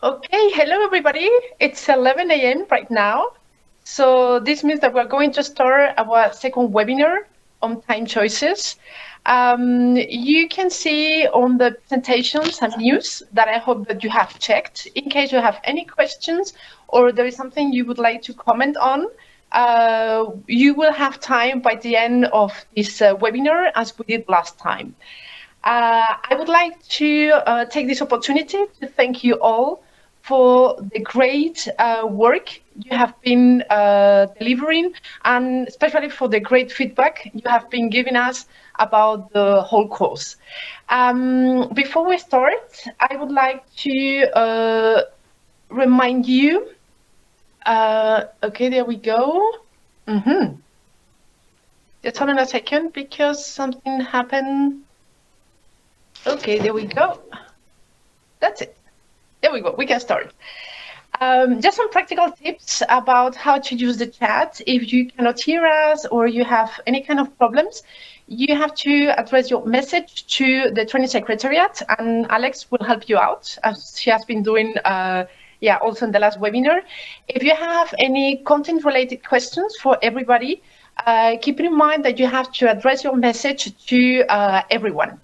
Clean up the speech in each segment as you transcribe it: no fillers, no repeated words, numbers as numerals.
Okay, hello everybody. It's 11 a.m. right now. So this means that we're going to start our second webinar on time choices. You can see on the presentation some news that I hope that you have checked. In case you have any questions or there is something you would like to comment on, you will have time by the end of this webinar as we did last time. I would like to take this opportunity to thank you all for the great work you have been delivering, and especially for the great feedback you have been giving us about the whole course. Before we start, I would like to remind you, okay, there we go. Just hold on a second because something happened. Okay, there we go. That's it. There we go. We can start. Just some practical tips about how to use the chat. If you cannot hear us or you have any kind of problems, you have to address your message to the training secretariat, and Alex will help you out, as she has been doing also in the last webinar. If you have any content-related questions for everybody, keep in mind that you have to address your message to everyone.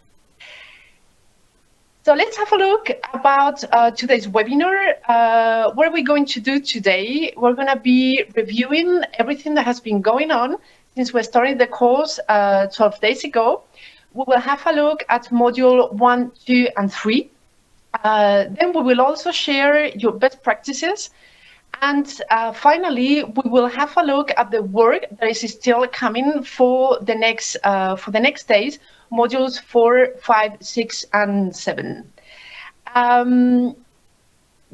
So let's have a look about today's webinar. What are we going to do today? We're going to be reviewing everything that has been going on since we started the course 12 days ago. We will have a look at module 1, 2, and 3. Then we will also share your best practices. And finally, we will have a look at the work that is still coming for the next days, modules 4, 5, 6, and 7.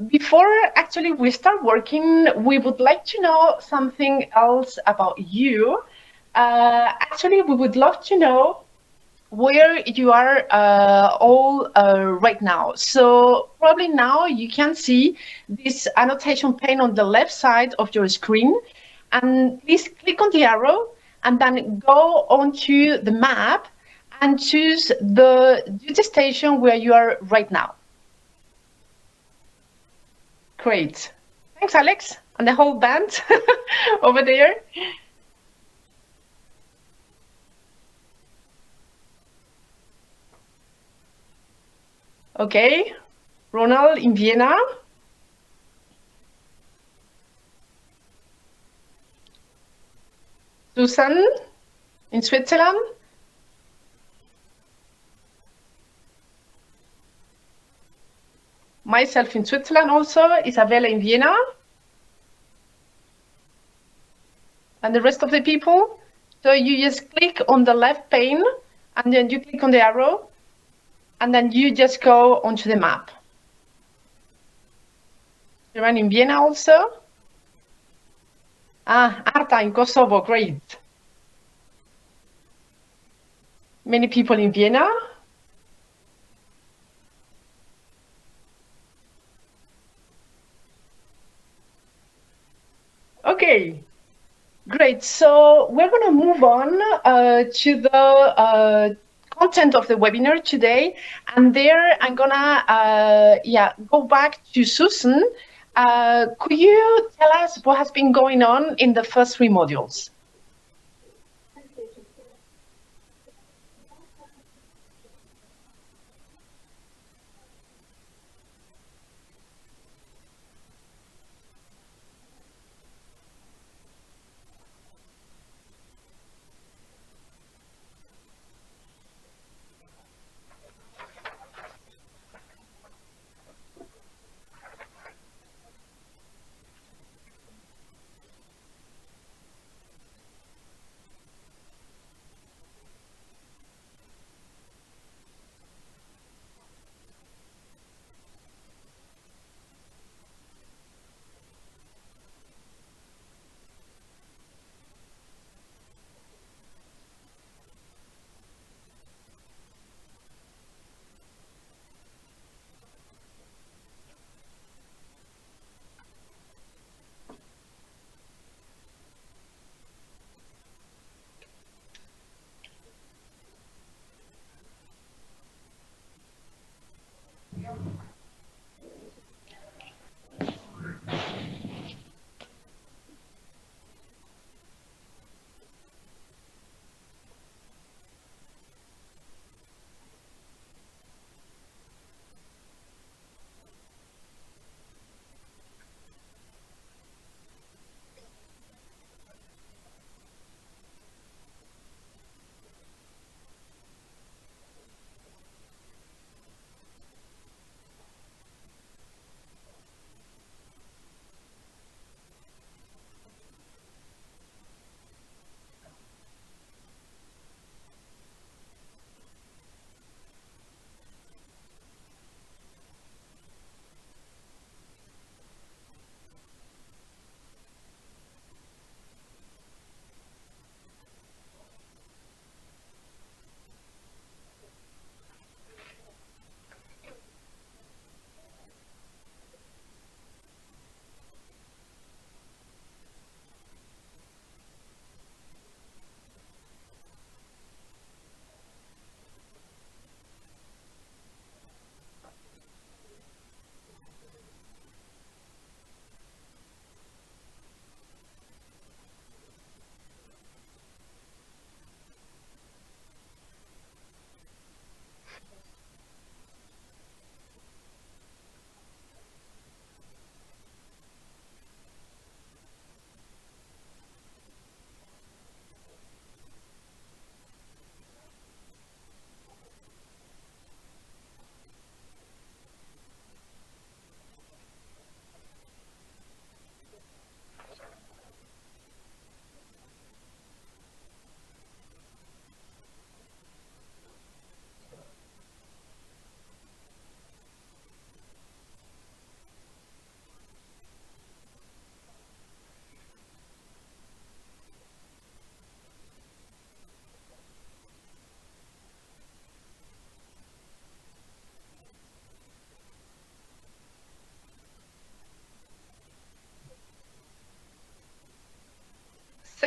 Before actually we start working, we would like to know something else about you. Actually, we would love to know where you are all right now. So probably now you can see this annotation pane on the left side of your screen, and please click on the arrow and then go onto the map and choose the duty station where you are right now. Great. Thanks, Alex, and the whole band over there. Okay, Ronald in Vienna. Susan in Switzerland. Myself in Switzerland also, Isabella in Vienna. And the rest of the people. So you just click on the left pane and then you click on the arrow and then you just go onto the map. Everyone in Vienna also. Arta in Kosovo, great. Many people in Vienna. Okay, great. So we're going to move on to the content of the webinar today. And there I'm going to go back to Susan. Could you tell us what has been going on in the first 3 modules?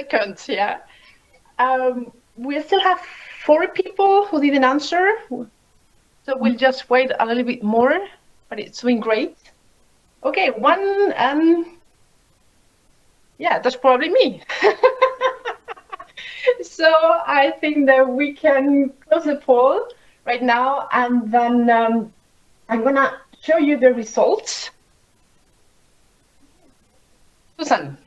seconds, yeah. We still have 4 people who didn't answer, so we'll just wait a little bit more, but it's doing great. Okay, one, and yeah, that's probably me. So I think that we can close the poll right now, and then I'm gonna show you the results. Susan.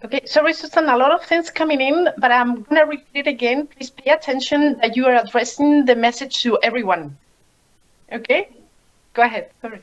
Okay, sorry, Susan, a lot of things coming in, but I'm gonna repeat it again. Please pay attention that you are addressing the message to everyone. Okay, go ahead. Sorry.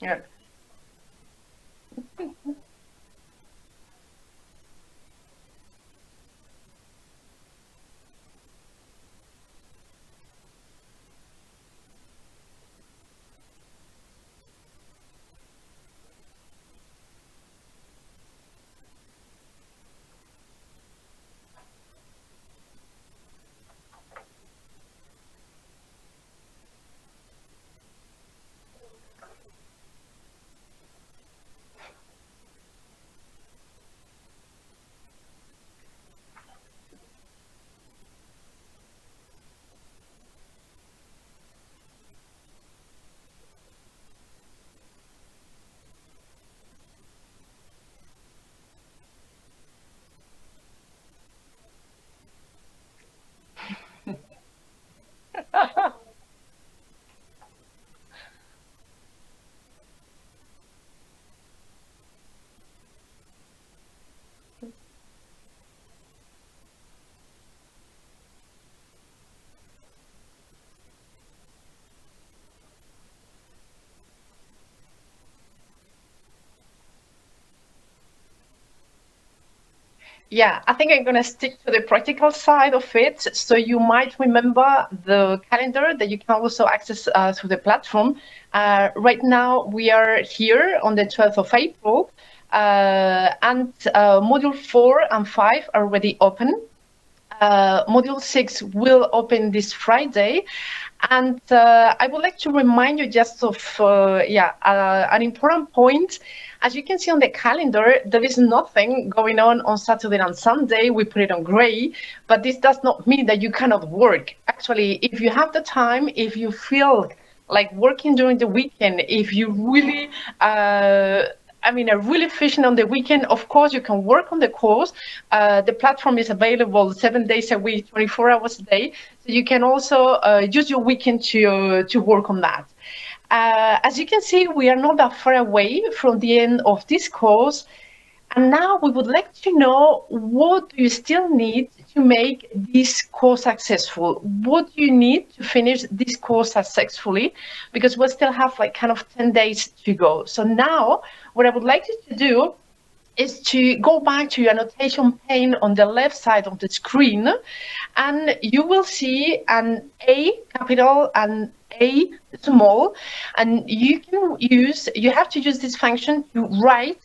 Yeah. Yeah, I think I'm going to stick to the practical side of it. So you might remember the calendar that you can also access through the platform. Right now, we are here on the 12th of April, and module 4 and 5 are already open. Module 6 will open this Friday. And I would like to remind you just of an important point. As you can see on the calendar, there is nothing going on Saturday and Sunday. We put it on gray, but this does not mean that you cannot work. Actually, if you have the time, if you feel like working during the weekend, if you really are really efficient on the weekend, of course, you can work on the course. The platform is available 7 days a week, 24 hours a day. So you can also use your weekend to work on that. As you can see, we are not that far away from the end of this course. And now we would like to know, what do you still need to make this course successful? What do you need to finish this course successfully? Because we still have like kind of 10 days to go. So now what I would like you to do is to go back to your annotation pane on the left side of the screen, and you will see an A capital and A small, and you have to use this function to write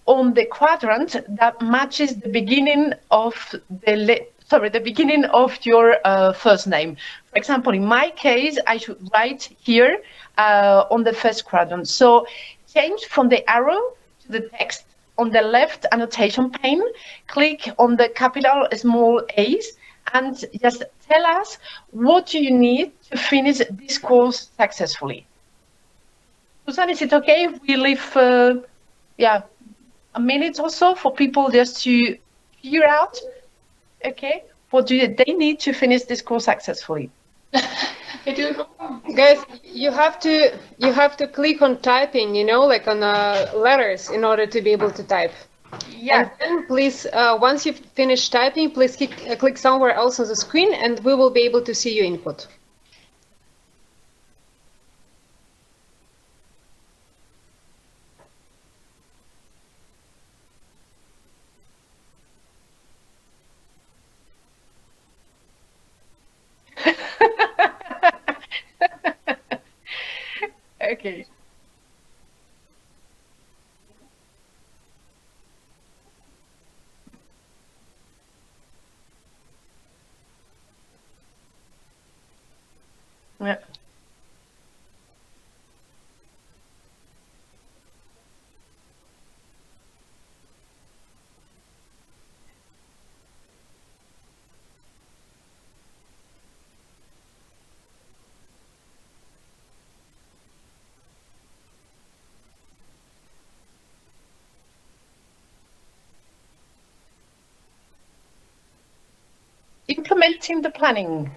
on the quadrant that matches the beginning of the beginning of your first name. For example, in my case, I should write here on the first quadrant. So change from the arrow to the text on the left annotation pane, click on the capital small a's, and just tell us, what do you need to finish this course successfully? Susan, is it okay if we leave a minute or so for people just to figure out, okay, what do they need to finish this course successfully? Guys, you have to click on typing, like on letters, in order to be able to type. Yeah. And then please, once you've finished typing, please click somewhere else on the screen, and we will be able to see your input. Okay. Yeah. Implementing the planning.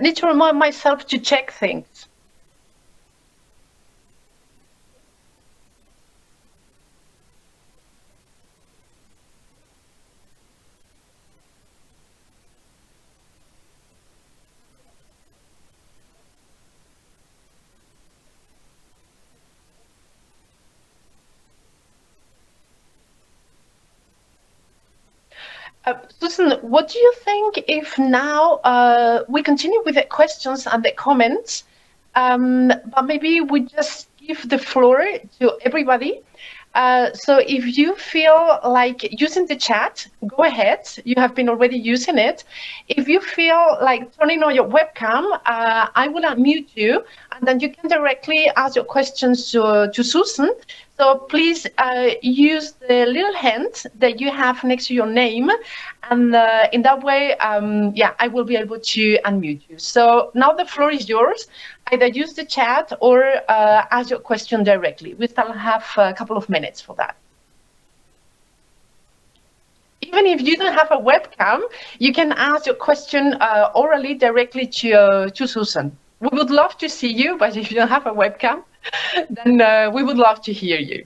Need to remind myself to check things. Susan, what do you think if now we continue with the questions and the comments, but maybe we just give the floor to everybody So if you feel like using the chat, go ahead. You have been already using it. If you feel like turning on your webcam, I will unmute you, and then you can directly ask your questions to Susan. So please use the little hand that you have next to your name, and in that way, yeah, I will be able to unmute you. So now the floor is yours. Either use the chat or ask your question directly. We still have a couple of minutes for that. Even if you don't have a webcam, you can ask your question orally directly to Susan. We would love to see you, but if you don't have a webcam, then we would love to hear you.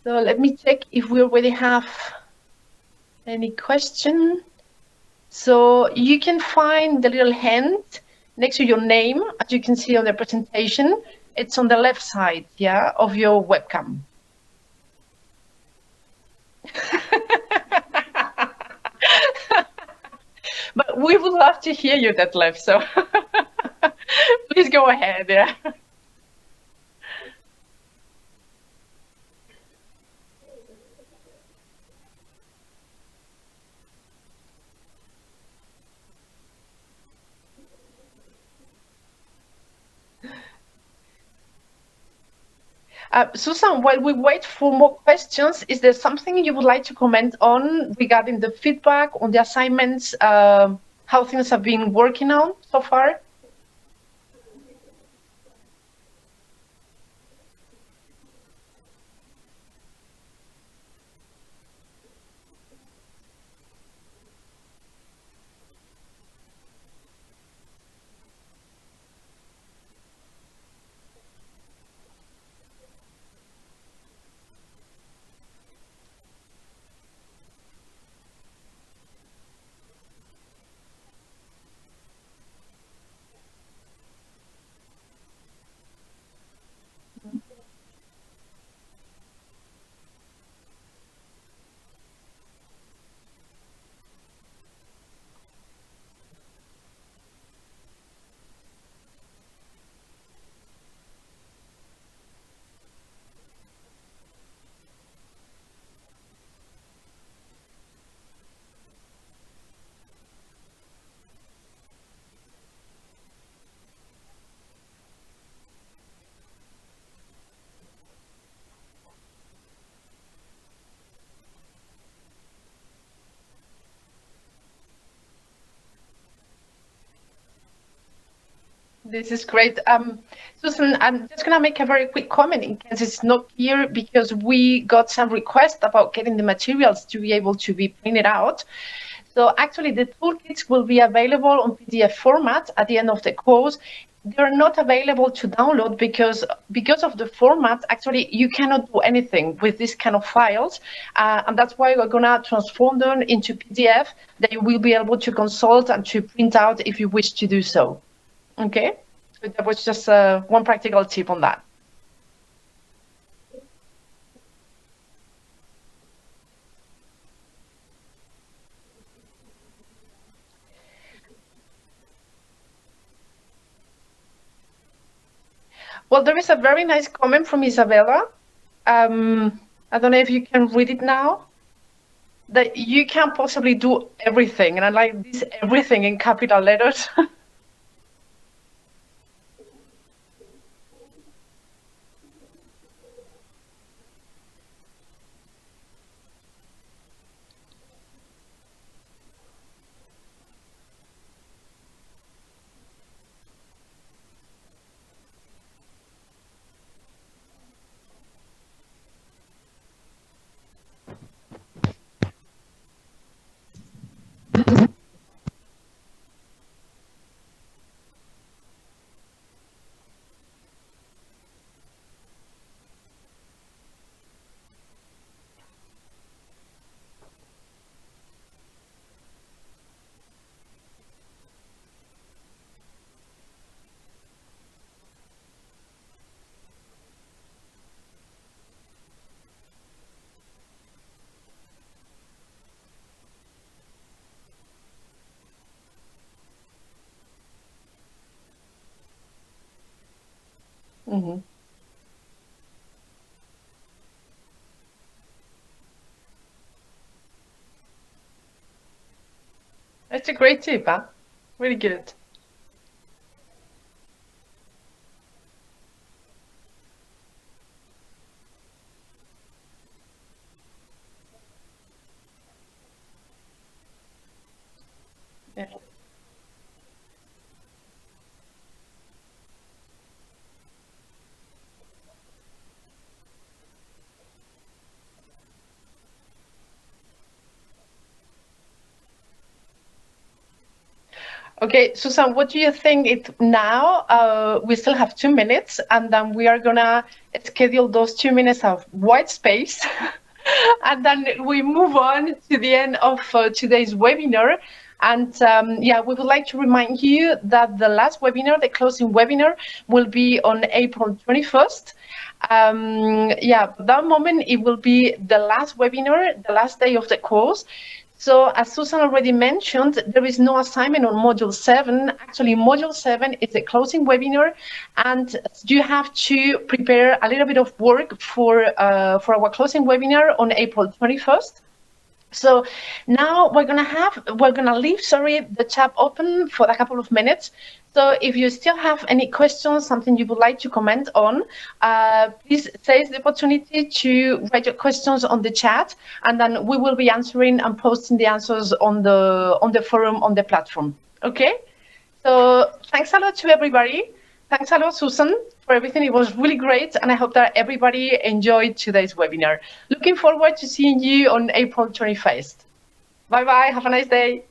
So let me check if we already have any question. So you can find the little hand next to your name, as you can see on the presentation. It's on the left side, yeah, of your webcam. But we would love to hear you, Detlef, so please go ahead, yeah. Susan, while we wait for more questions, is there something you would like to comment on regarding the feedback on the assignments, how things have been working on so far? This is great. Susan, I'm just going to make a very quick comment in case it's not clear, because we got some requests about getting the materials to be able to be printed out. So actually, the toolkits will be available on PDF format at the end of the course. They're not available to download because of the format. Actually, you cannot do anything with this kind of files, and that's why we're gonna transform them into PDF that you will be able to consult and to print out if you wish to do so. Okay, so that was just one practical tip on that. Well, there is a very nice comment from Isabella. I don't know if you can read it now. That you can possibly do everything, and I like this everything in capital letters. Mhm. That's a great tip, huh? Really good. Yeah. Okay, Susan, what do you think it now? We still have 2 minutes, and then we are gonna schedule those 2 minutes of white space, and then we move on to the end of today's webinar. And yeah, we would like to remind you that the last webinar, the closing webinar, will be on April 21st. Yeah, that moment it will be the last webinar, the last day of the course. So as Susan already mentioned, there is no assignment on Module 7. Actually, Module 7 is a closing webinar, and you have to prepare a little bit of work for our closing webinar on April 21st. So now we're gonna leave, the chat open for a couple of minutes. So if you still have any questions, something you would like to comment on, please seize the opportunity to write your questions on the chat, and then we will be answering and posting the answers on the forum on the platform. Okay. So thanks a lot to everybody. Thanks a lot, Susan, for everything. It was really great, and I hope that everybody enjoyed today's webinar. Looking forward to seeing you on April 21st. Bye-bye. Have a nice day.